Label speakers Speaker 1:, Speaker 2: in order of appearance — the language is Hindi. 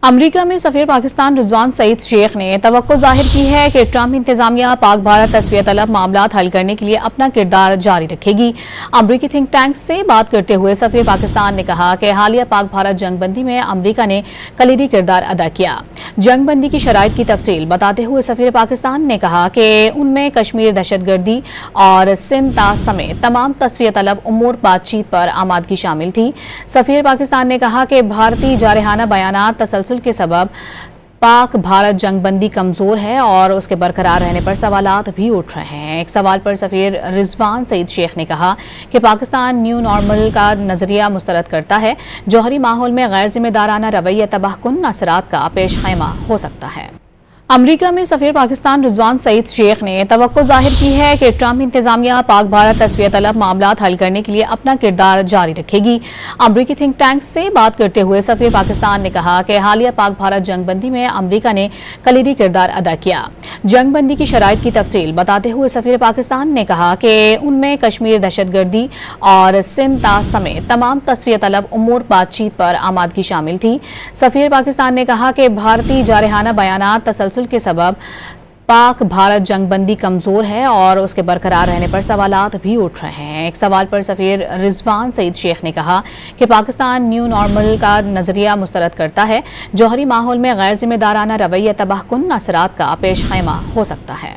Speaker 1: अमरीका में सफीर पाकिस्तान रिजवान सईद शेख ने तवक्को जाहिर की है कि ट्रंप इंतजामिया पाक भारत तस्वीर तलब मामला हल करने के लिए अपना किरदार जारी रखेगी। अमरीकी थिंक टैंक से बात करते हुए सफीर पाकिस्तान ने कहा कि हालिया पाक भारत जंगबंदी में अमरीका ने कलीदी किरदार अदा किया। जंगबंदी की शराइत की तफसील बताते हुए सफीर पाकिस्तान ने कहा कि उनमें कश्मीर दहशतगर्दी और सिंध ताश समेत तमाम तस्वीर तलब उमूर बातचीत पर आमादगी शामिल थी। सफीर पाकिस्तान ने कहा कि भारतीय जारहाना बयानात तसलसल के सबब पाक भारत जंगबंदी कमजोर है और उसके बरकरार रहने पर सवालात भी उठ रहे हैं। एक सवाल पर सफीर रिजवान सईद शेख ने कहा कि पाकिस्तान न्यू नॉर्मल का नजरिया मुस्तरद करता है। जौहरी माहौल में गैर जिम्मेदाराना रवैया तबाहकुन असरात का पेश खैमा हो सकता है। अमरीका में सफीर पाकिस्तान रिजवान सईद शेख ने तवक्को जाहिर की है कि ट्रंप इंतजामिया पाक भारत तस्वीर तलब मामला हल करने के लिए अपना किरदार जारी रखेगी। अमरीकी थिंक टैंक से बात करते हुए सफीर पाकिस्तान ने कहा कि हालिया पाक भारत जंगबंदी में अमरीका ने कलीदी किरदार अदा किया। जंगबंदी की शराइत की तफसील बताते हुए सफीर पाकिस्तान ने कहा कि उनमें कश्मीर दहशतगर्दी और सिंध ताश समेत तमाम तस्वीर तलब उमूर बातचीत पर आमादगी शामिल थी। सफीर पाकिस्तान ने कहा कि भारतीय जारहाना बयानात तसलसल के सबब पाक भारत जंगबंदी कमजोर है और उसके बरकरार रहने पर सवालात भी उठ रहे हैं। एक सवाल पर सफीर रिजवान सईद शेख ने कहा कि पाकिस्तान न्यू नॉर्मल का नजरिया मुस्तरद करता है। जौहरी माहौल में गैर जिम्मेदाराना रवैया तबाहकुन असरात का पेश खैमा हो सकता है।